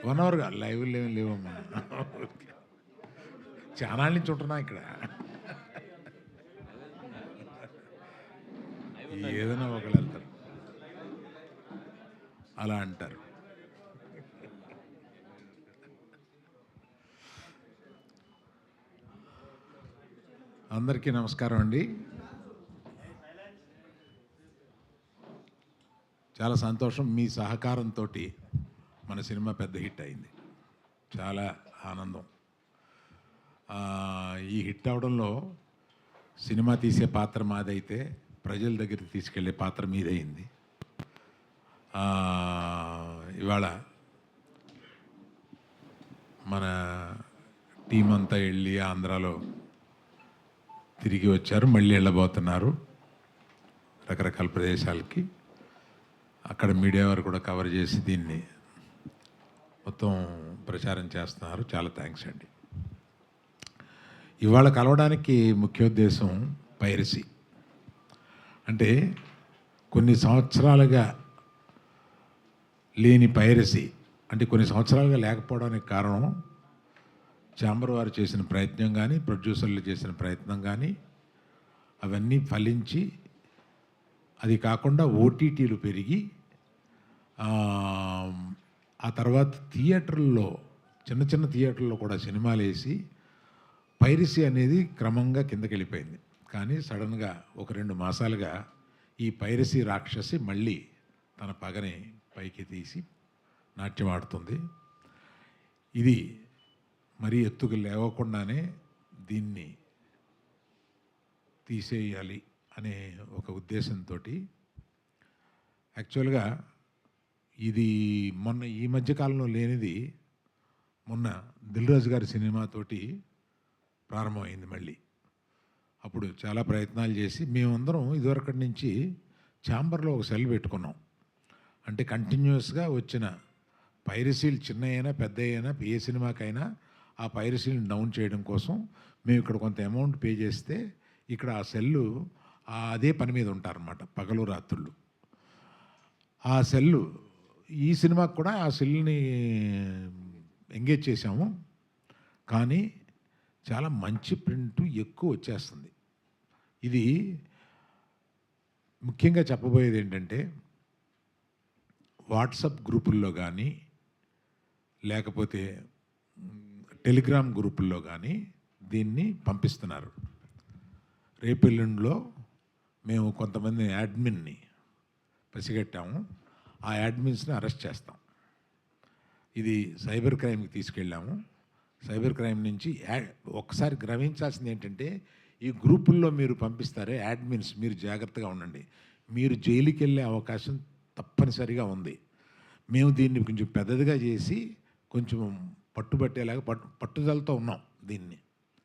1 అవర్గా live లేవమ్మా. చాలా నుంచి ఉంటున్నా ఇక్కడ. ఏదైనా ఒకళ్ళు వెళ్తారు, అలా అంటారు. అందరికీ నమస్కారం అండి. చాలా సంతోషం, మీ సహకారంతో మన సినిమా పెద్ద హిట్ అయింది. చాలా ఆనందం. ఈ హిట్ అవడంలో సినిమా తీసే పాత్ర మాదైతే ప్రజల దగ్గరికి తీసుకెళ్లే పాత్ర మీదయింది. ఇవాళ మన టీం అంతా వెళ్ళి ఆంధ్రాలో తిరిగి వచ్చారు, మళ్ళీ వెళ్ళబోతున్నారు రకరకాల ప్రదేశాలకి. అక్కడ మీడియా వారు కూడా కవర్ చేసి దీన్ని మొత్తం ప్రచారం చేస్తున్నారు. చాలా థ్యాంక్స్ అండి. ఇవాళ కలవడానికి ముఖ్యోద్దేశం పైరసీ. అంటే కొన్ని సంవత్సరాలుగా లేని పైరసీ, అంటే కొన్ని సంవత్సరాలుగా లేకపోవడానికి కారణం ఛాంబర్ వారు చేసిన ప్రయత్నం కానీ, ప్రొడ్యూసర్లు చేసిన ప్రయత్నం కానీ అవన్నీ ఫలించి, అది కాకుండా ఓటీటీలు పెరిగి ఆ తర్వాత థియేటర్లో, చిన్న చిన్న థియేటర్లో కూడా సినిమాలు వేసి పైరసీ అనేది క్రమంగా కిందకి వెళ్ళిపోయింది. కానీ సడన్గా ఒక 2 మాసాలుగా ఈ పైరసీ రాక్షసి మళ్ళీ తన పగని పైకి తీసి నాట్యం ఆడుతుంది. ఇది మరీ ఎత్తుకు లేవకుండానే దీన్ని తీసేయాలి అనే ఒక ఉద్దేశంతో యాక్చువల్గా ఇది మొన్న ఈ మధ్యకాలంలో లేనిది మొన్న దిల్ రాజు గారి సినిమాతోటి ప్రారంభమైంది మళ్ళీ. అప్పుడు చాలా ప్రయత్నాలు చేసి మేమందరం ఇదివరకటి నుంచి ఛాంబర్లో ఒక సెల్ పెట్టుకున్నాం. అంటే కంటిన్యూస్గా వచ్చిన పైరసీలు చిన్న అయినా పెద్ద అయినా ఏ సినిమాకైనా ఆ పైరసీలను డౌన్ చేయడం కోసం మేము ఇక్కడ కొంత అమౌంట్ పే చేస్తే ఇక్కడ ఆ సెల్లు అదే పని మీద ఉంటారన్నమాట, పగలు రాత్రుళ్ళు. ఆ సెల్లు ఈ సినిమాకు కూడా ఆ సెల్ని ఎంగేజ్ చేశాము. కానీ చాలా మంచి ప్రింట్ ఎక్కువ వచ్చేస్తుంది. ఇది ముఖ్యంగా చెప్పబోయేది ఏంటంటే, వాట్సాప్ గ్రూపుల్లో కానీ లేకపోతే టెలిగ్రామ్ గ్రూపుల్లో కానీ దీన్ని పంపిస్తున్నారు. రేపెల్లుండిలో మేము కొంతమంది యాడ్మిన్ని పసిగట్టాము. ఆ యాడ్మిన్స్ని అరెస్ట్ చేస్తాం. ఇది సైబర్ క్రైమ్కి తీసుకెళ్ళాము. సైబర్ క్రైమ్ నుంచి ఒకసారి గ్రహించాల్సింది ఏంటంటే, ఈ గ్రూపుల్లో మీరు పంపిస్తారే యాడ్మిన్స్, మీరు జాగ్రత్తగా ఉండండి. మీరు జైలుకి వెళ్ళే అవకాశం తప్పనిసరిగా ఉంది. మేము దీన్ని కొంచెం పెద్దదిగా చేసి కొంచెం పట్టుబట్టేలాగా పట్టుదలతో ఉన్నాం దీన్ని.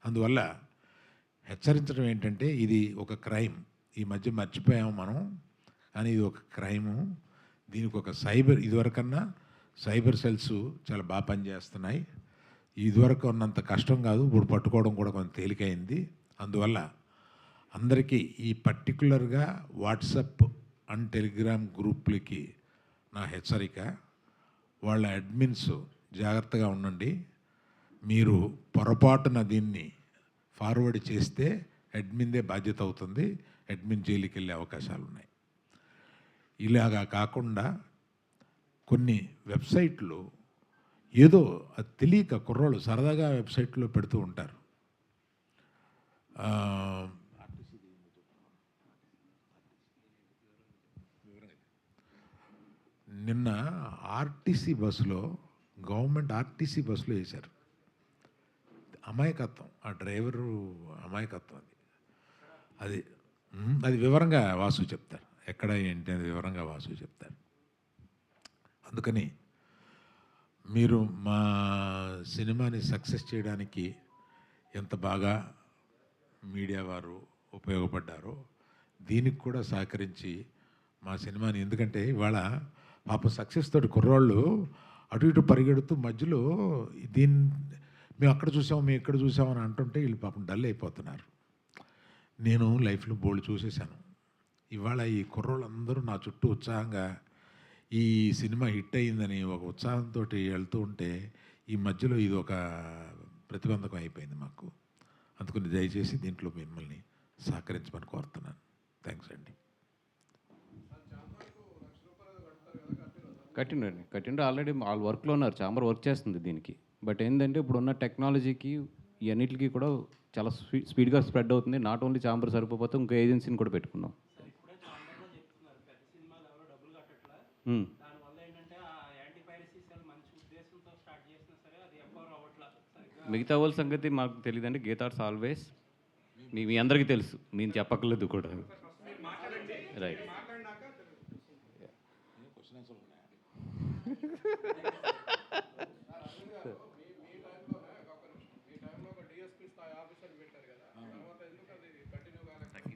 అందువల్ల హెచ్చరించడం ఏంటంటే, ఇది ఒక క్రైమ్. ఈ మధ్య మర్చిపోయాము మనం, కానీ ఇది ఒక క్రైము. దీనికి ఒక సైబర్, ఇదివరకన్నా సైబర్ సెల్స్ చాలా బాగా పనిచేస్తున్నాయి. ఇదివరకు ఉన్నంత కష్టం కాదు, ఇప్పుడు పట్టుకోవడం కూడా కొంచెం తేలికైంది. అందువల్ల అందరికీ ఈ పర్టికులర్గా వాట్సాప్ అండ్ టెలిగ్రామ్ గ్రూపులకి నా హెచ్చరిక, వాళ్ళ అడ్మిన్స్ జాగ్రత్తగా ఉండండి. మీరు పొరపాటున దీన్ని ఫార్వర్డ్ చేస్తే అడ్మిన్దే బాధ్యత అవుతుంది. అడ్మిన్ జైలుకి వెళ్ళే అవకాశాలు ఉన్నాయి. ఇలాగా కాకుండా కొన్ని వెబ్సైట్లు ఏదో అది తెలియక కుర్రోళ్ళు సరదాగా వెబ్సైట్లో పెడుతూ ఉంటారు. నిన్న ఆర్టీసీ బస్సులో, గవర్నమెంట్ ఆర్టీసీ బస్సులో వేశారు. అమాయకత్వం, ఆ డ్రైవరు అమాయకత్వం. అది అది వివరంగా వాసు చెప్తారు. ఎక్కడ ఏంటి అది వివరంగా వాసు చెప్తారు. అందుకని మీరు మా సినిమాని సక్సెస్ చేయడానికి ఎంత బాగా మీడియా వారు ఉపయోగపడ్డారో దీనికి కూడా సహకరించి మా సినిమాని, ఎందుకంటే ఇవాళ పాపం సక్సెస్ తోటి కుర్రాళ్ళు అటు ఇటు పరిగెడుతూ మధ్యలో దీన్ని మేము అక్కడ చూసాము, మేము ఇక్కడ చూసామని అంటుంటే వీళ్ళు పాపం డల్ అయిపోతున్నారు. నేను లైఫ్లో బోల్డ్ చూసేశాను. ఇవాళ ఈ కుర్రోళ్ళందరూ నా చుట్టూ ఉత్సాహంగా ఈ సినిమా హిట్ అయిందని ఒక ఉత్సాహంతో వెళ్తూ ఉంటే ఈ మధ్యలో ఇది ఒక ప్రతిబంధకం అయిపోయింది మాకు. అందుకని దయచేసి దీంట్లో మిమ్మల్ని సహకరించమని కోరుతున్నాను. థ్యాంక్స్ అండి. కట్టిండు ఆల్రెడీ వాళ్ళు వర్క్లో ఉన్నారు, చాంబర్ వర్క్ చేస్తుంది దీనికి. బట్ ఏంటంటే ఇప్పుడున్న టెక్నాలజీకి ఈ అన్నిటికీ కూడా చాలా స్పీడ్గా స్ప్రెడ్ అవుతుంది. నాట్ ఓన్లీ చాంబర్ సరిపోతే ఇంకో ఏజెన్సీని కూడా పెట్టుకున్నాం. మిగతా వాళ్ళ సంగతి మాకు తెలియదండి. గీతార్స్ ఆల్వేస్ మీ అందరికీ తెలుసు, నేను చెప్పక్కర్లేదు కూడా. రైట్.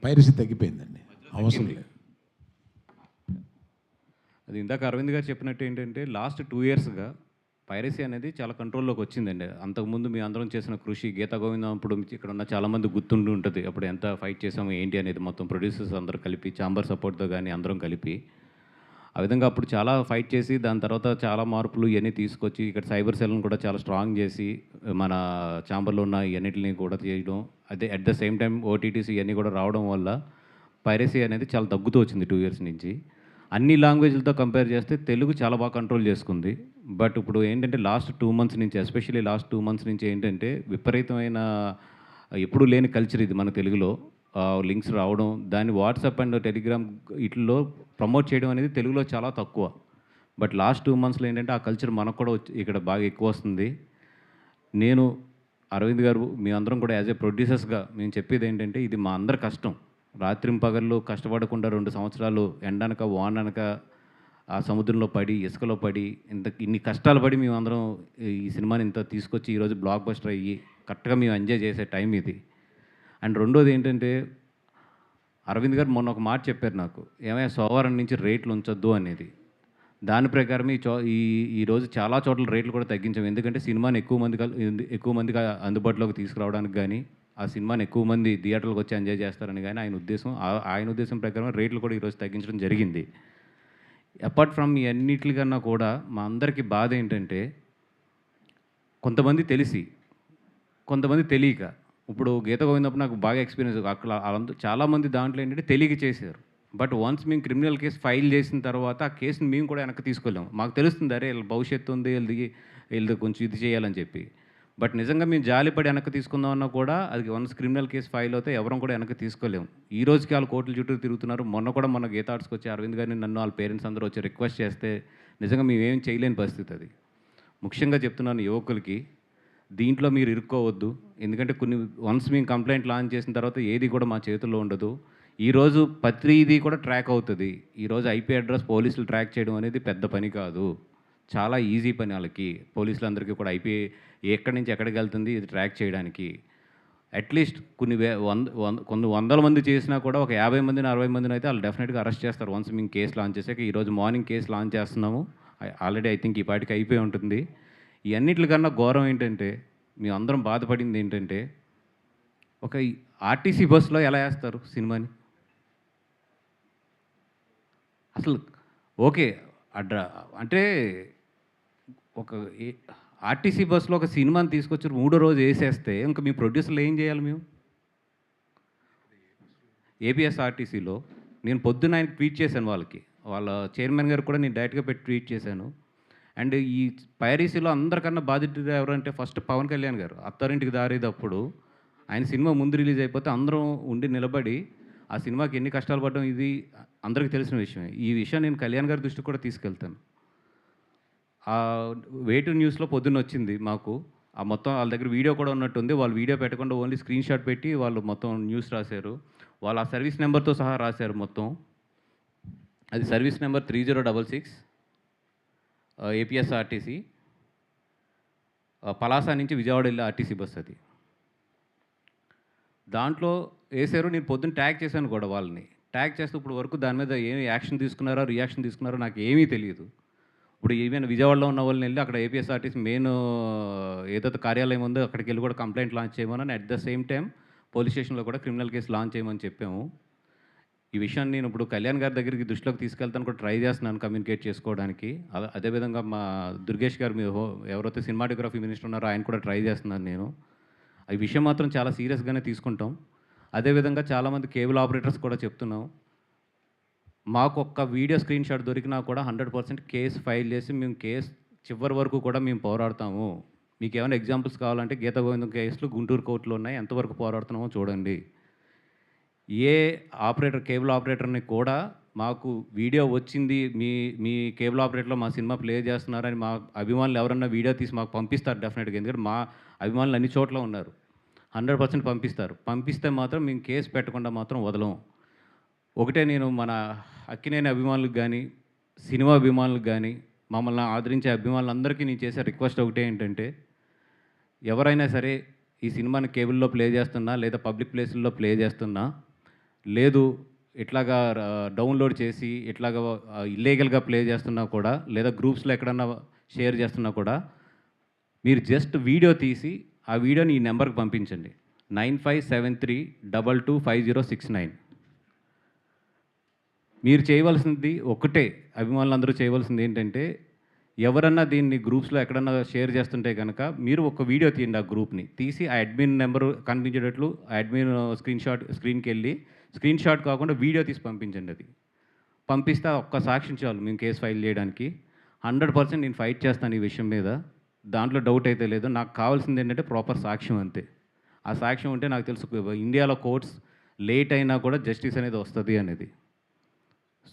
పైరసీ తగ్గిపోయిందండి, అవసరం లేదు. అది ఇందాక అరవింద్ గారు చెప్పినట్టు ఏంటంటే లాస్ట్ 2 ఇయర్స్గా పైరసీ అనేది చాలా కంట్రోల్లోకి వచ్చిందండి. అంతకుముందు మీ అందరం చేసిన కృషి, గీతా గోవిందం అప్పుడు ఇక్కడ ఉన్న చాలామంది గుర్తుండి ఉంటుంది. అప్పుడు ఎంత ఫైట్ చేసాము ఏంటి అనేది మొత్తం ప్రొడ్యూసర్స్ అందరూ కలిపి, చాంబర్ సపోర్ట్తో కానీ అందరం కలిపి ఆ విధంగా అప్పుడు చాలా ఫైట్ చేసి దాని తర్వాత చాలా మార్పులు ఇవన్నీ తీసుకొచ్చి ఇక్కడ సైబర్ సెల్ని కూడా చాలా స్ట్రాంగ్ చేసి మన చాంబర్లో ఉన్న ఇవన్నిటిని కూడా చేయడం, అదే అట్ ద సేమ్ టైం ఓటీటీసీ ఇవన్నీ కూడా రావడం వల్ల పైరసీ అనేది చాలా తగ్గుతూ వచ్చింది 2 ఇయర్స్ నుంచి. అన్ని లాంగ్వేజ్లతో కంపేర్ చేస్తే తెలుగు చాలా బాగా కంట్రోల్ చేసుకుంది. బట్ ఇప్పుడు ఏంటంటే లాస్ట్ 2 మంత్స్ నుంచి, ఎస్పెషల్లీ లాస్ట్ 2 మంత్స్ నుంచి ఏంటంటే విపరీతమైన ఎప్పుడూ లేని కల్చర్ ఇది మన తెలుగులో. లింక్స్ రావడం, దాన్ని వాట్సాప్ అండ్ టెలిగ్రామ్ వీటిల్లో ప్రమోట్ చేయడం అనేది తెలుగులో చాలా తక్కువ. బట్ లాస్ట్ 2 మంత్స్లో ఏంటంటే ఆ కల్చర్ మనకు కూడా ఇక్కడ బాగా ఎక్కువ వస్తుంది. నేను అరవింద్ గారు మీ అందరం కూడా యాజ్ ఏ ప్రొడ్యూసర్స్గా మేము చెప్పేది ఏంటంటే ఇది మా అందరి కష్టం. రాత్రింపగళ్ళు కష్టపడకుండా 2 సంవత్సరాలు ఎండనక వాననక ఆ సముద్రంలో పడి, ఇసుకలో పడి, ఇన్ని కష్టాలు పడి మేమందరం ఈ సినిమాని ఇంత తీసుకొచ్చి ఈరోజు బ్లాక్ బస్టర్ అయ్యి కరెక్ట్గా మేము ఎంజాయ్ చేసే టైం ఇది. అండ్ రెండోది ఏంటంటే అరవింద్ గారు మొన్న ఒక మాట చెప్పారు నాకు, ఏమైనా సోమవారం నుంచి రేట్లు ఉంచొద్దు అనేది. దాని ప్రకారం ఈరోజు చాలా చోట్ల రేట్లు కూడా తగ్గించాం. ఎందుకంటే సినిమాని ఎక్కువ మందికి అందుబాటులోకి తీసుకురావడానికి కానీ, ఆ సినిమాని ఎక్కువ మంది థియేటర్లకు వచ్చి ఎంజాయ్ చేస్తారని కానీ ఆయన ఉద్దేశం ప్రకారం రేట్లు కూడా ఈరోజు తగ్గించడం జరిగింది. అపార్ట్ ఫ్రమ్ ఈ అన్నిటికన్నా కూడా మా అందరికీ బాధ ఏంటంటే కొంతమంది తెలిసి, కొంతమంది తెలియక. ఇప్పుడు గీత గోవిందప్పుడు నాకు బాగా ఎక్స్పీరియన్స్. అక్కడ చాలామంది దాంట్లో ఏంటంటే తెలియక చేశారు. బట్ వన్స్ మేము క్రిమినల్ కేసు ఫైల్ చేసిన తర్వాత ఆ కేసుని మేము కూడా వెనక్కి తీసుకోలేము. మాకు తెలుస్తుంది అరే వీళ్ళ భవిష్యత్తు ఉంది, వీళ్ళది కొంచెం ఇది చేయాలని చెప్పి. బట్ నిజంగా మేము జాలిపడి వెనక్కి తీసుకుందామన్నా కూడా అది వన్స్ క్రిమినల్ కేసు ఫైల్ అవుతే ఎవరం కూడా వెనక్కి తీసుకోలేము. ఈ రోజుకి వాళ్ళు కోర్టుల చుట్టూ తిరుగుతున్నారు. మొన్న కూడా మన గీతా ఆర్ట్స్కి వచ్చి అరవింద్ గారిని నన్ను వాళ్ళ పేరెంట్స్ అందరూ వచ్చి రిక్వెస్ట్ చేస్తే నిజంగా మేమేం చేయలేని పరిస్థితి అది. ముఖ్యంగా చెప్తున్నాను యువకులకి, దీంట్లో మీరు ఇరుక్కోవద్దు. ఎందుకంటే వన్స్ మేము కంప్లైంట్ లాంచ్ చేసిన తర్వాత ఏది కూడా మా చేతుల్లో ఉండదు. ఈరోజు ప్రతిదీ కూడా ట్రాక్ అవుతుంది. ఈరోజు ఐపీ అడ్రస్ పోలీసులు ట్రాక్ చేయడం అనేది పెద్ద పని కాదు, చాలా ఈజీ పని వాళ్ళకి. పోలీసులందరికీ కూడా ఐపీ ఎక్కడి నుంచి ఎక్కడికి వెళ్తుంది ఇది ట్రాక్ చేయడానికి. అట్లీస్ట్ కొన్ని వందల మంది చేసినా కూడా ఒక 50 మందిని 60 మందిని అయితే వాళ్ళు డెఫినెట్గా అరెస్ట్ చేస్తారు వన్స్ మేము కేసు లాంచ్ చేసాక. ఈరోజు మార్నింగ్ కేసు లాంచ్ చేస్తున్నాము. ఆల్రెడీ ఐ థింక్ ఈ పాటికి అయిపోయి ఉంటుంది. ఈ అన్నిటికన్నా ఘోరం ఏంటంటే మేము అందరం బాధపడింది ఏంటంటే ఒక ఆర్టీసీ బస్సులో ఎలా వేస్తారు సినిమాని? అసలు ఓకే అంటే ఒక ఆర్టీసీ బస్సులో ఒక సినిమాని తీసుకొచ్చి 3వ రోజు వేసేస్తే ఇంకా మీ ప్రొడ్యూసర్లు ఏం చేయాలి? మేము ఏపీఎస్ఆర్టీసీలో నేను పొద్దున్న ఆయనకి ట్వీట్ చేశాను, వాళ్ళ చైర్మన్ గారు కూడా నేను డైరెక్ట్గా పెట్టి ట్వీట్ చేశాను. అండ్ ఈ పైరసీలో అందరికన్నా బాధితుడు ఎవరంటే ఫస్ట్ పవన్ కళ్యాణ్ గారు. అత్తారింటికి దారేటప్పుడు ఆయన సినిమా ముందు రిలీజ్ అయిపోతే అందరం ఉండి నిలబడి ఆ సినిమాకి ఎన్ని కష్టాలు పడడం ఇది అందరికీ తెలిసిన విషయమే. ఈ విషయం నేను కళ్యాణ్ గారి దృష్టికి కూడా తీసుకెళ్తాను. వే2 న్యూస్లో పొద్దున్న వచ్చింది మాకు. ఆ మొత్తం వాళ్ళ దగ్గర వీడియో కూడా ఉన్నట్టుంది. వాళ్ళు వీడియో పెట్టకుండా ఓన్లీ స్క్రీన్ షాట్ పెట్టి వాళ్ళు మొత్తం న్యూస్ రాశారు. వాళ్ళు ఆ సర్వీస్ నెంబర్తో సహా రాశారు మొత్తం. అది సర్వీస్ నెంబర్ 3066 ఏపీఎస్ఆర్టీసీ పలాస నుంచి విజయవాడ వెళ్ళే ఆర్టీసీ బస్ అది. దాంట్లో వేసారు. నేను పొద్దున్న ట్యాగ్ చేశాను కూడా వాళ్ళని. ట్యాగ్ చేస్తే ఇప్పుడు వరకు దాని మీద ఏమి యాక్షన్ తీసుకున్నారో రియాక్షన్ తీసుకున్నారో నాకు ఏమీ తెలియదు. ఇప్పుడు ఈవెన్ విజయవాడలో ఉన్న వాళ్ళని వెళ్ళి అక్కడ ఏపీఎస్ఆర్టీసీ మెయిన్ ఏదైతే కార్యాలయం ఉందో అక్కడికి వెళ్ళి కూడా కంప్లైంట్ లాంచ్ చేయమని, at the same time police స్టేషన్లో కూడా క్రిమినల్ కేసు లాంచ్ చేయమని చెప్పాము. ఈ విషయాన్ని నేను ఇప్పుడు కళ్యాణ్ గారి దగ్గరికి దృష్టిలోకి తీసుకెళ్తాను కూడా ట్రై చేస్తున్నాను కమ్యూనికేట్ చేసుకోవడానికి. అదేవిధంగా మా దుర్గేష్ గారు ఎవరైతే సినిమాటోగ్రఫీ మినిస్టర్ ఉన్నారో ఆయన కూడా ట్రై చేస్తున్నాను నేను. ఈ విషయం మాత్రం చాలా సీరియస్‌గానే తీసుకుంటాం. అదేవిధంగా చాలామంది కేబుల్ ఆపరేటర్స్ కూడా చెప్తున్నాం. మాకొక్క వీడియో స్క్రీన్ షాట్ దొరికినా కూడా 100% కేస్ ఫైల్ చేసి మేము కేస్ చివరి వరకు కూడా మేము పోరాడతాము. మీకేమైనా ఎగ్జాంపుల్స్ కావాలంటే గీతా గోవిందం కేసులు గుంటూరు కోర్టులో ఉన్నాయి. ఎంతవరకు పోరాడుతున్నామో చూడండి. ఏ ఆపరేటర్ కేబుల్ ఆపరేటర్‌ని కూడా మాకు వీడియో వచ్చింది మీ కేబుల్ ఆపరేటర్‌లో మా సినిమా ప్లే చేస్తున్నారని మా అభిమానులు ఎవరన్నా వీడియో తీసి మాకు పంపిస్తారు డెఫినెట్‌గా. ఎందుకంటే మా అభిమానులు అన్ని చోట్ల ఉన్నారు. 100% పంపిస్తారు. పంపిస్తే మాత్రం మేము కేస్ పెట్టకుండా మాత్రం వదలం. ఒకటే నేను మన అక్కినేని అభిమానులకు గానీ, సినిమా అభిమానులకు గానీ, మమ్మల్ని ఆదరించే అభిమానులందరికీ నేను చేసే రిక్వెస్ట్ ఒకటే ఏంటంటే, ఎవరైనా సరే ఈ సినిమాని కేబుల్‌లో ప్లే చేస్తున్నా, లేదా పబ్లిక్ ప్లేసుల్లో ప్లే చేస్తున్నా, లేదు ఇట్లాగా డౌన్‌లోడ్ చేసి ఇట్లాగా ఇల్లీగల్‌గా ప్లే చేస్తున్నా కూడా, లేదా గ్రూప్స్‌లో ఎక్కడన్నా షేర్ చేస్తున్నా కూడా, మీరు జస్ట్ వీడియో తీసి, ఆ వీడియోని ఈ నెంబర్‌కి పంపించండి. 9573225069. మీరు చేయవలసింది ఒక్కటే, అభిమానులందరూ చేయవలసింది ఏంటంటే, ఎవరన్నా దీన్ని గ్రూప్స్‌లో ఎక్కడన్నా షేర్ చేస్తుంటే గనక, మీరు ఒక వీడియో తీయండి ఆ గ్రూప్‌ని. తీసి ఆ అడ్మిన్ నెంబరు కనిపించేటట్లు ఆ అడ్మిన్ స్క్రీన్‌కెళ్ళి, స్క్రీన్ షాట్ కాకుండా వీడియో తీసి పంపించండి అది. పంపిస్తే ఆ ఒక్క సాక్ష్యం చాలు మేము కేస్ ఫైల్ చేయడానికి. 100% నేను ఫైట్ చేస్తాను ఈ విషయం మీద. దాంట్లో డౌట్ అయితే లేదు. నాకు కావాల్సింది ఏంటంటే ప్రాపర్ సాక్ష్యం అంతే. ఆ సాక్ష్యం ఉంటే నాకు తెలుసు ఇండియాలో కోర్ట్స్ లేట్ అయినా కూడా జస్టిస్ అనేది వస్తది అనేది.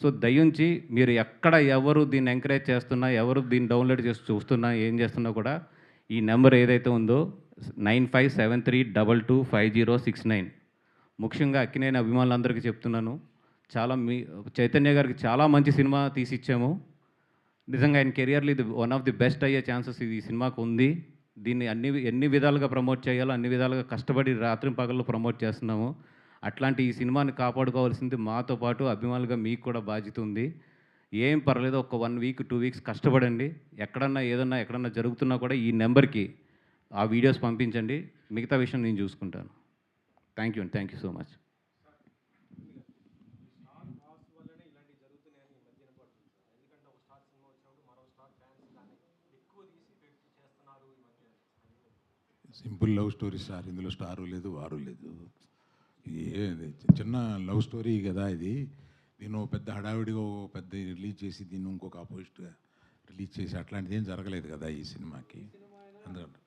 సో దయించి మీరు ఎక్కడ ఎవరు దీన్ని ఎంకరేజ్ చేస్తున్నా, ఎవరు దీన్ని డౌన్లోడ్ చేసి చూస్తున్నా, ఏం చేస్తున్నా కూడా ఈ నెంబర్ ఏదైతే ఉందో 9573225069. ముఖ్యంగా అక్కినేని అభిమానులందరికీ చెప్తున్నాను. చైతన్య గారికి చాలా మంచి సినిమా తీసిచ్చాము. నిజంగా ఆయన కెరియర్‌లో ఇది వన్ ఆఫ్ ది బెస్ట్ అయ్యే ఛాన్సెస్ ఈ సినిమాకు ఉంది. దీన్ని ఎన్ని విధాలుగా ప్రమోట్ చేయాలో అన్ని విధాలుగా కష్టపడి రాత్రింపగళ్ళు ప్రమోట్ చేస్తున్నాము. అట్లాంటి ఈ సినిమాని కాపాడుకోవాల్సింది మాతో పాటు అభిమానులుగా మీకు కూడా బాధ్యత ఉంది. ఏం పర్లేదు ఒక 1 వీక్, 2 వీక్స్ కష్టపడండి. ఎక్కడన్నా జరుగుతున్నా కూడా ఈ నెంబర్‌కి ఆ వీడియోస్ పంపించండి. మిగతా విషయం నేను చూసుకుంటాను. థ్యాంక్ యూ అండి. Thank you so much. Simple love story sir. ఇందులో స్టారు లేదు, వారు లేదు. ఇది చిన్న లవ్ స్టోరీ కదా ఇది. దీన్ని పెద్ద హడావిడిగా పెద్ద రిలీజ్ చేసి దీన్ని ఇంకొక ఆపోజిట్గా రిలీజ్ చేసి అట్లాంటిది ఏం జరగలేదు కదా ఈ సినిమాకి. అందుకంటే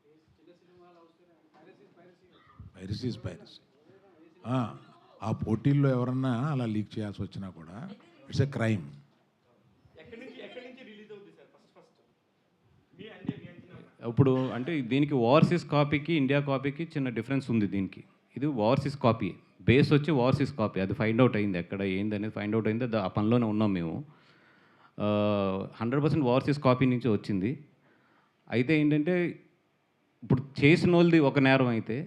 పైరసీ ఇస్ పైరసీ. ఆ పోటీల్లో ఎవరన్నా అలా లీక్ చేయాల్సి వచ్చినా కూడా ఇట్స్ ఎ క్రైమ్. ఇప్పుడు అంటే దీనికి ఓవర్సీస్ కాపీకి, ఇండియా కాపీకి చిన్న డిఫరెన్స్ ఉంది దీనికి. ఇది ఓవర్సీస్ కాపీ. బేస్ వచ్చి ఓవర్సీస్ కాపీ. అది ఫైండ్ అవుట్ అయింది. ఎక్కడ ఏందనేది ఫైండ్ అవుట్ అయింది. ఆ పనిలోనే ఉన్నాం మేము. 100% ఓవర్సీస్ కాపీ నుంచి వచ్చింది. అయితే ఏంటంటే, ఇప్పుడు చేసినోళ్ళది ఒక నేరం అయితే,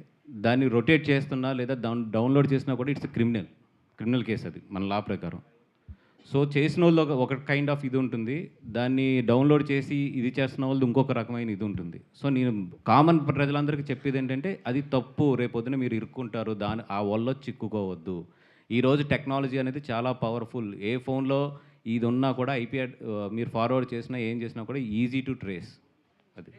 దాన్ని రొటేట్ చేస్తున్నా లేదా డౌన్లోడ్ చేసినా కూడా ఇట్స్ క్రిమినల్ కేస్ అది మన లా ప్రకారం. సో చేసినోళ్ళు ఒక కైండ్ ఆఫ్ ఇది ఉంటుంది. దాన్ని డౌన్లోడ్ చేసి ఇది చేస్తున్న వాళ్ళు ఇంకొక రకమైన ఇది ఉంటుంది. సో నేను కామన్ ప్రజలందరికీ చెప్పేది ఏంటంటే, అది తప్పు. రేపొద్దున మీరు ఇరుక్కుంటారు. ఆ వలలో చిక్కుకోవద్దు. ఈరోజు టెక్నాలజీ అనేది చాలా పవర్ఫుల్. ఏ ఫోన్లో ఇది ఉన్నా కూడా మీరు ఫార్వర్డ్ చేసినా, ఏం చేసినా కూడా ఈజీ టు ట్రేస్. అది.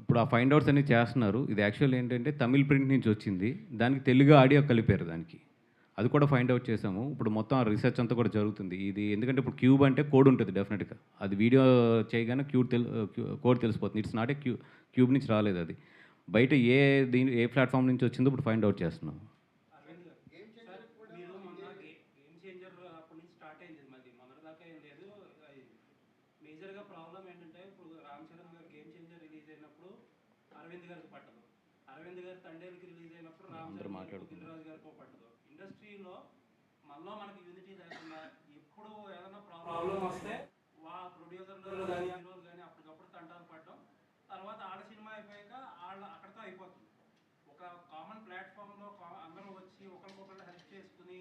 ఇప్పుడు ఆ ఫైండ్ అవుట్స్ అన్ని చేస్తున్నారు. ఇది యాక్చువల్ ఏంటంటే తమిళ్ ప్రింట్ నుంచి వచ్చింది. దానికి తెలుగు ఆడియో కలిపారు దానికి. అది కూడా ఫైండ్ అవుట్ చేసాము. ఇప్పుడు మొత్తం ఆ రీసెర్చ్ అంతా కూడా జరుగుతుంది. ఇది ఎందుకంటే ఇప్పుడు క్యూబ్ అంటే కోడ్ ఉంటుంది డెఫినెట్‌గా. అది వీడియో చేయగానే కోడ్ తెలిసిపోతుంది. ఇట్స్ నాట్ ఏ క్యూబ్ నుంచి రాలేదు అది. బయట ఏ ప్లాట్‌ఫామ్ నుంచి వచ్చిందో ఇప్పుడు ఫైండ్ అవుట్ చేస్తున్నాం. మేజర్గా ప్రాబ్లం ఏంటంటే ఇప్పుడు రామ్ చరణ్ గారు గేమ్ చేంజర్ రిలీజ్ అయినప్పుడు అరవింద్ గారికి పట్టదు. అరవింద్ గారు తండేలకి రిలీజ్ అయినప్పుడు రామ్ చరణ్ రాజు గారికి పట్టదు. ఇండస్ట్రీలో మళ్ళీ మనకి యూనిటీ లేకుండా ఎప్పుడు ఏదైనా ప్రాబ్లం వస్తే ప్రొడ్యూసర్లు కానీ హీరోలు కానీ అప్పటికప్పుడు తంటాలు పడడం, తర్వాత వాళ్ళ అక్కడితో అయిపోతుంది. ఒక కామన్ ప్లాట్ఫామ్లో అందరూ వచ్చి ఒకరికొకరు హెల్ప్ చేసుకుని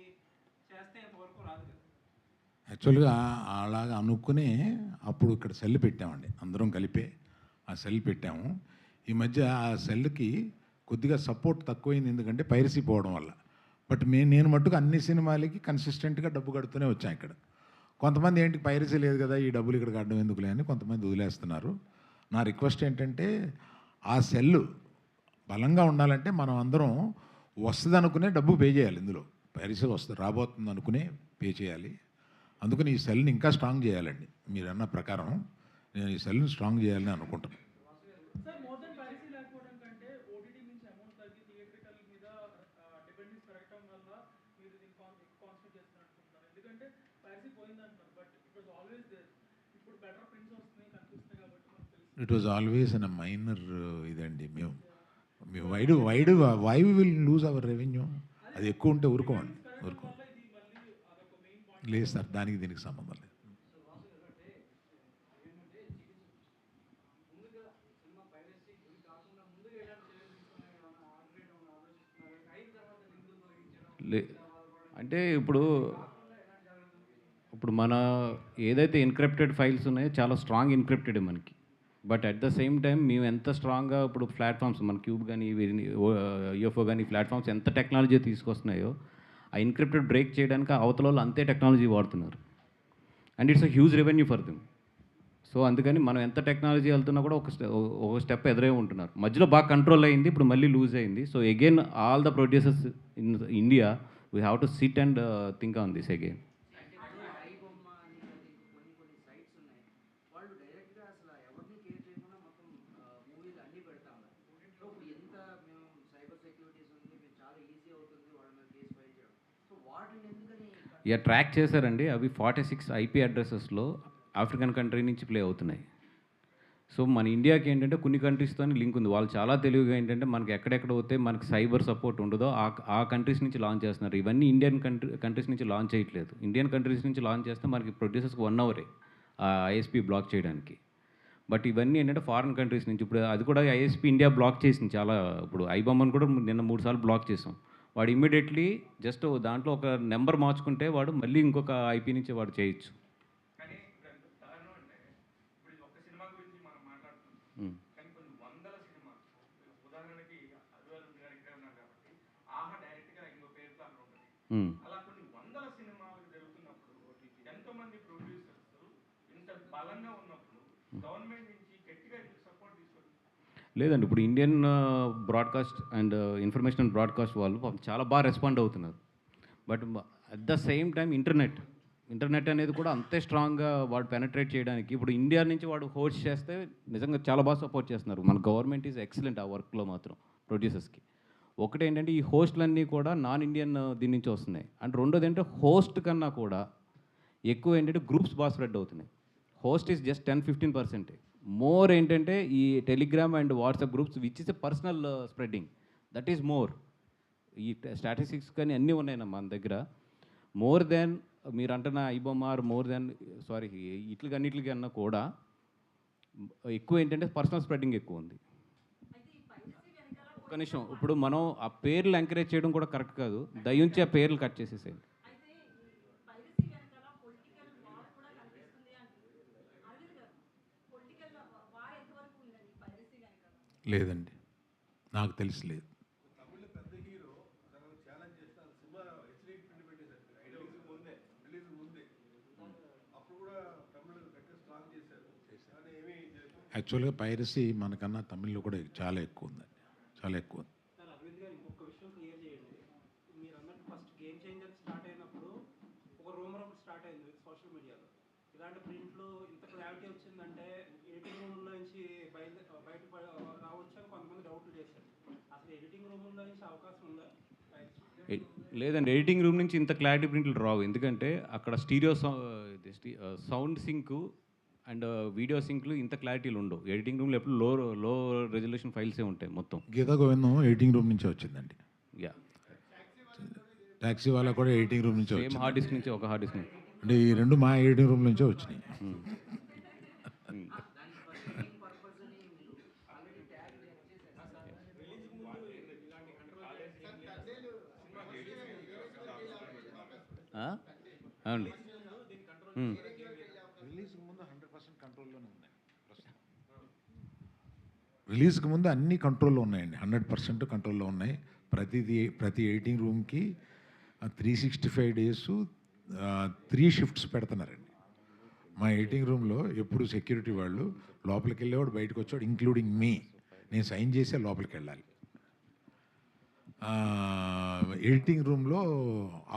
చేస్తే ఇంతవరకు రాదు కదా. యాక్చువల్గా అలాగా అనుకునే అప్పుడు ఇక్కడ సెల్ పెట్టామండి, అందరం కలిపే ఆ సెల్ పెట్టాము. ఈ మధ్య ఆ సెల్కి కొద్దిగా సపోర్ట్ తక్కువైంది, ఎందుకంటే పైరసీ పోవడం వల్ల. బట్ నేను మట్టుకు అన్ని సినిమాలకి కన్సిస్టెంట్గా డబ్బు కడుతూనే వచ్చాను ఇక్కడ. కొంతమంది ఏంటి పైరసీ లేదు కదా, ఈ డబ్బులు ఇక్కడ కట్టడం ఎందుకులే అని కొంతమంది వదిలేస్తున్నారు. నా రిక్వెస్ట్ ఏంటంటే ఆ సెల్ బలంగా ఉండాలంటే మనం అందరం వస్తుంది అనుకునే డబ్బు పే చేయాలి. ఇందులో పైరసీ వస్తుంది రాబోతుంది అనుకునే పే చేయాలి. అందుకని ఈ సెల్ని ఇంకా స్ట్రాంగ్ చేయాలండి. మీరు అన్న ప్రకారం నేను ఈ సెల్ని స్ట్రాంగ్ చేయాలని అనుకుంటున్నాను. సార్, మోర్ దెన్ పైరసీ లేకపోవడం కంటే ఓటీటీ నుంచి అమౌంట్ తగ్గి థియేట్రికల్ మీద డిపెండెన్స్ పెరగడం వల్ల మీరు దీన్ని కాన్సన్ట్రేట్ చేస్తున్నట్టున్నారు. ఎందుకంటే పైరసీ పోయిందంటున్నారు, but it was always there. ఇప్పుడు బెటర్ ప్రింట్స్ వస్తున్నాయి కనిపిస్తున్నాయి కాబట్టి మనకు తెలుసు. It was always an minor ఇదండి. మేము we will lose our revenue. అది ఎక్కువ ఉంటే ఊరుకోండి. వల్ల ఇది మళ్ళీ అదొక మెయిన్ పాయింట్. లేదు సార్, దీనికి సంబంధం లేదు. అంటే ఇప్పుడు మన ఏదైతే ఎన్క్రిప్టెడ్ ఫైల్స్ ఉన్నాయో చాలా స్ట్రాంగ్ ఎన్క్రిప్టెడ్ మనకి. But at the same time మేము ఎంత స్ట్రాంగ్గా ఇప్పుడు ప్లాట్ఫామ్స్ మన క్యూబ్ కానీ యూఎఫ్ఓ కానీ ప్లాట్ఫామ్స్ ఎంత టెక్నాలజీ తీసుకొస్తున్నాయో ఆ ఎన్క్రిప్టెడ్ బ్రేక్ చేయడానికి అవతల వాళ్ళు అంతే టెక్నాలజీ వాడుతున్నారు. And it's a huge revenue for them. So అందుకని మనం ఎంత టెక్నాలజీ వెళ్తున్నా కూడా ఒక స్టెప్ ఎదురే ఉంటున్నారు. మధ్యలో బాగా కంట్రోల్ అయింది, ఇప్పుడు మళ్ళీ లూజ్ అయింది. So again all the producers in India we have to SIT and think on this again. ఇక ట్రాక్ చేశారండి. అవి 46 ఐపీ అడ్రసెస్లో ఆఫ్రికన్ కంట్రీ నుంచి ప్లే అవుతున్నాయి. సో మన ఇండియాకి ఏంటంటే కొన్ని కంట్రీస్తో లింక్ ఉంది. వాళ్ళు చాలా తెలివిగా ఏంటంటే మనకి ఎక్కడెక్కడ పోతే మనకి సైబర్ సపోర్ట్ ఉండదో ఆ కంట్రీస్ నుంచి లాంచ్ చేస్తున్నారు. ఇవన్నీ ఇండియన్ కంట్రీస్ నుంచి లాంచ్ చేయట్లేదు. ఇండియన్ కంట్రీస్ నుంచి లాంచ్ చేస్తే మనకి ప్రొడ్యూసర్స్కి 1 అవరే ఐఎస్పీ బ్లాక్ చేయడానికి. బట్ ఇవన్నీ ఏంటంటే ఫారిన్ కంట్రీస్ నుంచి. ఇప్పుడు అది కూడా ఐఎస్పీ ఇండియా బ్లాక్ చేసింది చాలా. ఇప్పుడు ఐబొమ్మను కూడా నిన్న 3 సార్లు బ్లాక్ చేసాం. వాడు ఇమ్మీడియట్లీ జస్ట్ దాంట్లో ఒక నెంబర్ మార్చుకుంటే వాడు మళ్ళీ ఇంకొక ఐపీ నుంచి వాడు చేయొచ్చు. కానీ దారుణం అంటే ఇప్పుడు ఇది ఒక్క సినిమా గురించి మనం మాట్లాడుతున్నాం, కానీ కొన్ని వందల సినిమా, ఉదాహరణకి అల్లు గారు ఇక్కడే ఉన్నారు కాబట్టి ఆహా డైరెక్ట్గా ఇంకో పేరుతో అక్కడ ఉంటుంది. అలా కొన్ని వందల సినిమాలు జరుగుతున్నప్పుడు ఎంతోమంది ప్రొడ్యూసర్స్ ఇంత బలంగా ఉన్నప్పుడు గవర్నమెంట్ నుంచి గట్టిగా సపోర్ట్ తీసుకోవాలి. లేదండి, ఇప్పుడు Indian broadcast and information broadcast వాళ్ళు చాలా బాగా రెస్పాండ్ అవుతున్నారు. But at the same time internet అనేది కూడా అంతే స్ట్రాంగ్గా వాడు పెనట్రేట్ చేయడానికి ఇప్పుడు ఇండియా నుంచి వాడు హోస్ట్ చేస్తే నిజంగా చాలా బాగా సపోర్ట్ చేస్తున్నారు. మన గవర్నమెంట్ ఈజ్ ఎక్సలెంట్ ఆ వర్క్లో మాత్రం ప్రొడ్యూసర్స్కి. ఒకటి ఏంటంటే ఈ హోస్ట్లన్నీ కూడా నాన్ ఇండియన్ దీని నుంచి వస్తున్నాయి. అండ్ రెండోది ఏంటంటే హోస్ట్ కన్నా కూడా ఎక్కువ ఏంటంటే గ్రూప్స్ బాగా స్ప్రెడ్ అవుతున్నాయి. Host is just 10-15%. మోర్ ఏంటంటే ఈ Telegram and WhatsApp groups which is a personal spreading, that is more. ఈ స్టాటిస్టిక్స్ కానీ అన్నీ ఉన్నాయన్న మన దగ్గర. మోర్ దెన్ మీరు అంటున్న ఐబొమ్మార్ మోర్ దెన్ అన్నిటికి అన్నా కూడా ఎక్కువ ఏంటంటే పర్సనల్ స్ప్రెడ్డింగ్ ఎక్కువ ఉంది. ఒక్క నిమిషం, ఇప్పుడు మనం ఆ పేర్లు ఎంకరేజ్ చేయడం కూడా కరెక్ట్ కాదు. దయించి ఆ పేర్లు కట్ చేసేసేయండి. లేదండి, నాకు తెలిసి లేదు. యాక్చువల్గా పైరసీ మనకన్నా తమిళ్లో కూడా చాలా ఎక్కువ ఉందండి, చాలా ఎక్కువ ఉంది. సార్, అరవింద్ గారు ఇంకొక విషయం క్లియర్ చేయండి. మీరు అన్నట్టు ఫస్ట్ గేమ్ చేంజర్ స్టార్ట్ అయినప్పుడు ఒక రూమర్ ఒకటి స్టార్ట్ అయింది సోషల్ మీడియాలో. ఇలాంటి ప్రింట్లు ఇంత క్లారిటీ వచ్చిందంటే ఎడిటింగ్ రూమ్లో నుంచి బయట రావచ్చు అని కొంతమంది డౌట్లు చేశారు. అసలు ఎడిటింగ్ రూమ్లో నుంచి అవకాశం ఉందా? లేదండి, ఎడిటింగ్ రూమ్ నుంచి ఇంత క్లారిటీ ప్రింట్లు రావు. ఎందుకంటే అక్కడ stereo sound sync and video సింక్లు ఇంత క్లారిటీలు ఉండవు. ఎడిటింగ్ రూమ్లో ఎప్పుడు లో రెజల్యూషన్ ఫైల్సే ఉంటాయి మొత్తం. గీతా గోవిందం ఎడిటింగ్ రూమ్ నుంచే వచ్చిందండి. యా, ట్యాక్సీ వాళ్ళ కూడా ఎడిటింగ్ రూమ్ నుంచే సేమ్ వచ్చింది. హార్డ్ డిస్క్ నుంచి ఒక హార్డ్ డిస్క్ నుంచి. అంటే ఈ రెండు మా ఎడిటింగ్ రూమ్ నుంచే వచ్చినాయి. అవునండి. రిలీజ్కి ముందు 100% కంట్రోల్లోనే ఉన్నాయి ప్రస్తుతం. రిలీజ్కి ముందు అన్ని కంట్రోల్లో ఉన్నాయండి, 100% కంట్రోల్లో ఉన్నాయి. ప్రతి ఎడిటింగ్ రూమ్కి 365 డేస్ 3 షిఫ్ట్స్ పెడుతున్నారండి. మా ఎడిటింగ్ రూమ్లో ఎప్పుడు సెక్యూరిటీ వాళ్ళు లోపలికి వెళ్ళేవాడు బయటకు వచ్చాడు, ఇంక్లూడింగ్ మీ. నేను సైన్ చేసే లోపలికి వెళ్ళాలి. ఎడిటింగ్ రూమ్లో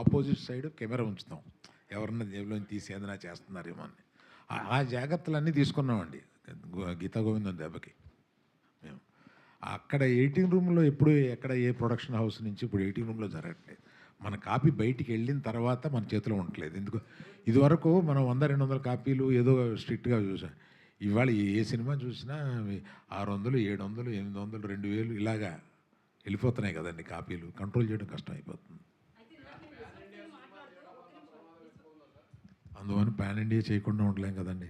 ఆపోజిట్ సైడ్ కెమెరా ఉంచుతాం, ఎవరన్నా జేబులో తీసి ఏదైనా చేస్తున్నారేమో అని. ఆ జాగ్రత్తలన్నీ తీసుకున్నామండి గీతా గోవిందం దెబ్బకి. మేము అక్కడ ఎడిటింగ్ రూమ్లో ఎప్పుడు ఎక్కడ ఏ ప్రొడక్షన్ హౌస్ నుంచి ఇప్పుడు ఎడిటింగ్ రూమ్లో జరగట్లేదు. మన కాపీ బయటికి వెళ్ళిన తర్వాత మన చేతిలో ఉండట్లేదు. ఎందుకు ఇదివరకు మనం 100-200 కాపీలు ఏదో స్ట్రిక్ట్గా చూసాం. ఇవాళ ఏ సినిమా చూసినా 600, 700, 800, 2000 ఇలాగా వెళ్ళిపోతున్నాయి కదండి కాపీలు. కంట్రోల్ చేయడం కష్టం అయిపోతుంది. అందువల్ల పాన్ ఇండియా చేయకుండా ఉండలేం కదండి.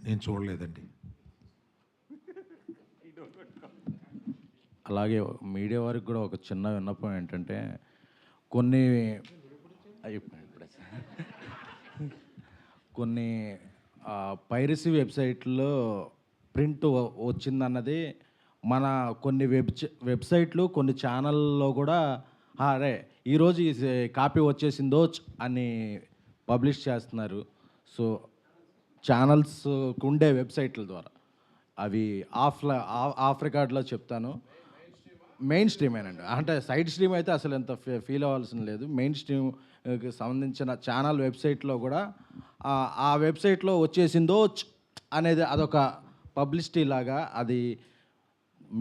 నేను చూడలేదండి. అలాగే మీడియా వారికి కూడా ఒక చిన్న విన్నపం ఏంటంటే, కొన్ని కొన్ని పైరసీ వెబ్సైట్లో ప్రింట్ వచ్చిందన్నది మన కొన్ని వెబ్సైట్లు కొన్ని ఛానల్లో కూడా అరే ఈరోజు ఈ కాపీ వచ్చేసిందో అని పబ్లిష్ చేస్తున్నారు. సో ఛానల్స్కు ఉండే వెబ్సైట్ల ద్వారా అవి ఆఫ్ రికార్డ్లో చెప్తాను, మెయిన్ స్ట్రీమేనండి. అంటే సైడ్ స్ట్రీమ్ అయితే అసలు ఎంత ఫీల్ అవ్వాల్సిన లేదు. మెయిన్ స్ట్రీమ్కి సంబంధించిన ఛానల్ వెబ్సైట్లో కూడా ఆ వెబ్సైట్లో వచ్చేసిందో అనేది అదొక పబ్లిసిటీ లాగా, అది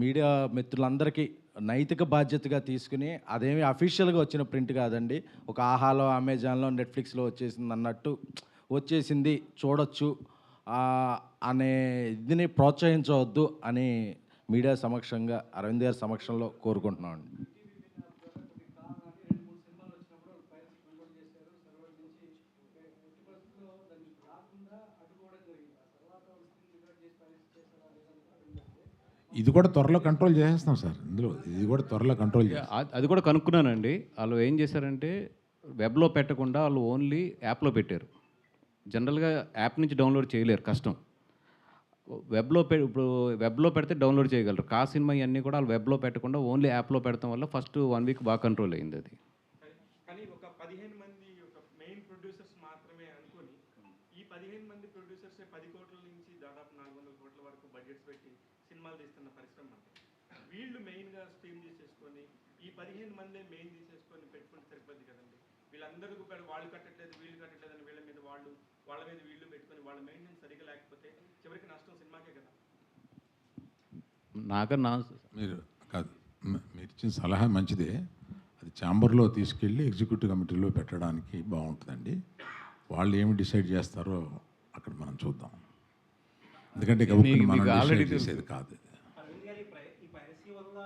మీడియా మిత్రులందరికీ నైతిక బాధ్యతగా తీసుకుని, అదేమి అఫీషియల్గా వచ్చిన ప్రింట్ కాదండి, ఒక ఆహాలో అమెజాన్లో నెట్ఫ్లిక్స్లో వచ్చేసింది అన్నట్టు వచ్చేసింది చూడొచ్చు అనే ఇదిని ప్రోత్సహించవద్దు అని మీడియా సమక్షంగా అరవింద్ గారి సమక్షంలో కోరుకుంటున్నామండి. ఇది కూడా త్వరలో కంట్రోల్ చేసేస్తాం సార్. ఇది కూడా త్వరలో కంట్రోల్ అది కూడా కనుక్కున్నానండి. వాళ్ళు ఏం చేశారంటే వెబ్లో పెట్టకుండా వాళ్ళు ఓన్లీ యాప్లో పెట్టారు. జనరల్గా యాప్ నుంచి డౌన్లోడ్ చేయలేరు, కష్టం. ఇప్పుడు వెబ్లో పెడితే డౌన్లోడ్ చేయగలరు. సినిమా ఇవన్నీ కూడా వాళ్ళు వెబ్లో పెట్టకుండా ఓన్లీ యాప్లో పెడతాం వల్ల ఫస్ట్ 1 వీక్ బాగా కంట్రోల్ అయింది అది. కానీ ఒక 15 మంది ఒక మెయిన్ ప్రొడ్యూసర్స్ మాత్రమే అనుకొని, ఈ 15 మంది ప్రొడ్యూసర్స్ 10 కోట్ల నుంచి దాదాపు 400 కోట్ల వరకు బడ్జెట్స్ పెట్టి సినిమాలు తీస్తున్న పరిశ్రమ. వీళ్ళు మెయిన్గా స్ట్రీమ్ తీసేసుకొని ఈ 15 మందే మెయిన్ తీసేసుకొని పెట్టుకుంటే సరిపోద్ది కదండి. వీళ్ళందరూ వాళ్ళు కట్టట్లేదు వీళ్ళు కట్టట్లేదు అని వీళ్ళ మీద వీళ్ళు పెట్టుకొని వాళ్ళ మెయింటెనెన్స్ సరిగ్గా లేకపోతే చివరికి నష్టం సినిమాకే కదా. మీరు కాదు, మీరు ఇచ్చిన సలహా మంచిదే. అది ఛాంబర్లో తీసుకెళ్ళి ఎగ్జిక్యూటివ్ కమిటీలో పెట్టడానికి బాగుంటుందండి. వాళ్ళు ఏమి డిసైడ్ చేస్తారో అక్కడ మనం చూద్దాం. ఎందుకంటే ఆల్రెడీ చేసేది కాదు. ఈ పైరసీ వల్ల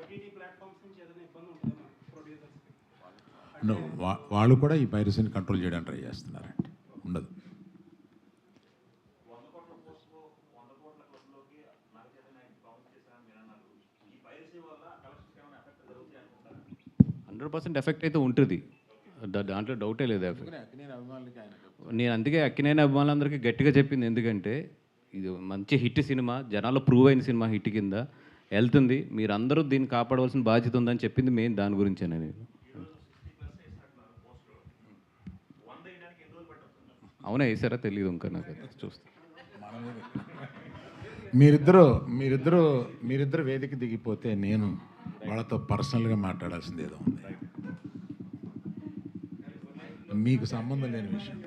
ఓటీటీ ప్లాట్ఫామ్స్ నుంచి ఏదైనా ఇబ్బంది ఉంటుందా ప్రొడ్యూసర్స్కి? వాళ్ళు కూడా ఈ పైరసీని కంట్రోల్ చేయడానికి ట్రై చేస్తున్నారండి. ఉండదు. ఎఫెక్ట్ అయితే ఉంటుంది, దాంట్లో డౌటే లేదు. నేను అందుకే అక్కినేని అభిమానులందరికీ గట్టిగా చెప్పింది, ఎందుకంటే ఇది మంచి హిట్ సినిమా, జనాల్లో ప్రూవ్ అయిన సినిమా, హిట్ కింద వెళ్తుంది, మీరందరూ దీన్ని కాపాడవలసిన బాధ్యత ఉందని చెప్పింది మెయిన్ దాని గురించేనే. నేను అవునా వేసారా తెలియదు ఇంకా నాకైతే. చూస్తా మీరిద్దరు వేదిక దిగిపోతే నేను వాళ్ళతో పర్సనల్గా మాట్లాడాల్సింది ఏదో ఉంది, మీకు సంబంధం లేని విషయం.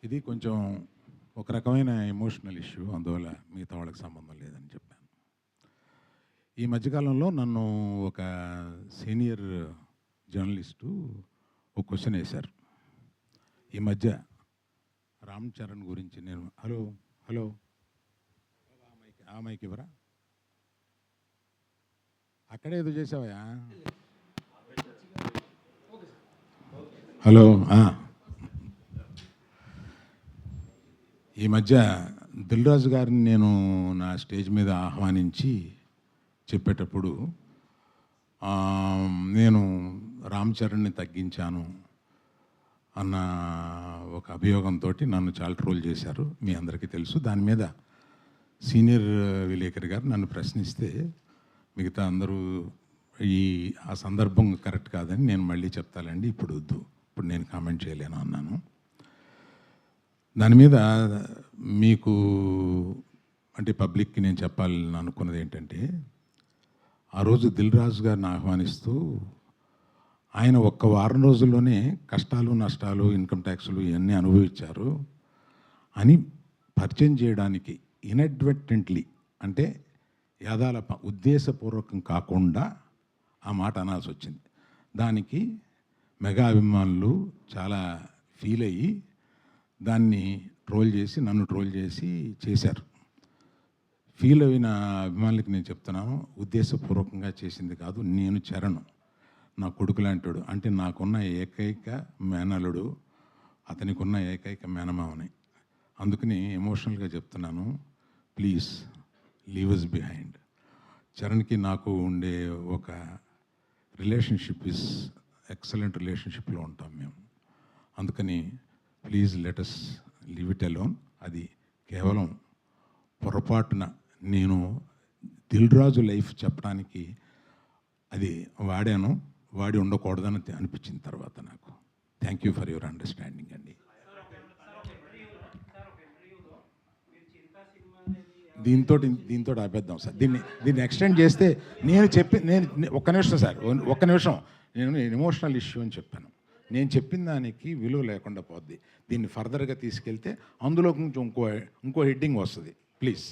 ఇది కొంచెం ఒక రకమైన ఎమోషనల్ ఇష్యూ, అందువల్ల మిగతా వాళ్ళకి సంబంధం లేదని చెప్పాను. ఈ మధ్యకాలంలో నన్ను ఒక సీనియర్ జర్నలిస్టు ఒక క్వశ్చన్ వేశారు. ఈ మధ్య రామ్ చరణ్ గురించి నేను హలో హలో ఆ మైక్ ఇవ్వరా, అక్కడే ఏదో చేసావా? హలో. ఈ మధ్య దిల్ రాజు గారిని నేను నా స్టేజ్ మీద ఆహ్వానించి చెప్పేటప్పుడు నేను రామ్ చరణ్ని తగ్గించాను అన్న ఒక అభియోగంతో నన్ను చాలా ట్రోల్ చేశారు, మీ అందరికీ తెలుసు. దాని మీద సీనియర్ విలేకరి గారు నన్ను ప్రశ్నిస్తే మిగతా అందరూ ఆ సందర్భం కరెక్ట్ కాదని నేను మళ్ళీ చెప్తానండి, ఇప్పుడు వద్దు, ఇప్పుడు నేను కామెంట్ చేయలేను అన్నాను. దాని మీద మీకు అంటే పబ్లిక్కి నేను చెప్పాలని అనుకున్నది ఏంటంటే, ఆ రోజు దిల్ రాజు గారిని ఆహ్వానిస్తూ ఆయన ఒక్క వారం రోజుల్లోనే కష్టాలు నష్టాలు ఇన్కమ్ ట్యాక్స్లు ఇవన్నీ అనుభవించారు అని పరిచయం చేయడానికి ఇన్అడ్వర్టెంట్లీ అంటే యాదాలప ఉద్దేశపూర్వకం కాకుండా ఆ మాట అనాల్సి వచ్చింది. దానికి మెగా అభిమానులు చాలా ఫీల్ అయ్యి దాన్ని ట్రోల్ చేసి నన్ను ట్రోల్ చేసి చేశారు. ఫీల్ అయిన అభిమానులకి నేను చెప్తున్నాను, ఉద్దేశపూర్వకంగా చేసింది కాదు. నేను చరణ్ నా కొడుకు లాంటాడు, అంటే నాకున్న ఏకైక మేనలుడు, అతనికి ఉన్న ఏకైక మేనమావని. అందుకని ఎమోషనల్గా చెప్తున్నాను, ప్లీజ్ లీవ్ అస్ బిహైండ్. చరణ్కి నాకు ఉండే ఒక రిలేషన్షిప్ ఇస్ ఎక్సలెంట్ రిలేషన్షిప్లో ఉంటాం మేము. అందుకని please let us leave it alone. అది కేవలం పొరపాటున నేను దిల్ రాజు లైఫ్ చెప్పడానికి అది వాడి ఉండకూడదని అనిపించిన తర్వాత నాకు. Thank you for your understanding అండి. దీంతో ఆపేద్దాం సార్. దీన్ని ఎక్స్టెండ్ చేస్తే నేను ఒక్క నిమిషం సార్, ఒక్క నిమిషం. నేను ఎమోషనల్ ఇష్యూ అని చెప్పాను. నేను చెప్పిన దానికి విలువ లేకుండా పోద్ది. దీన్ని ఫర్దర్గా తీసుకెళ్తే అందులో కొంచెం ఇంకో హెడ్డింగ్ వస్తుంది. ప్లీజ్.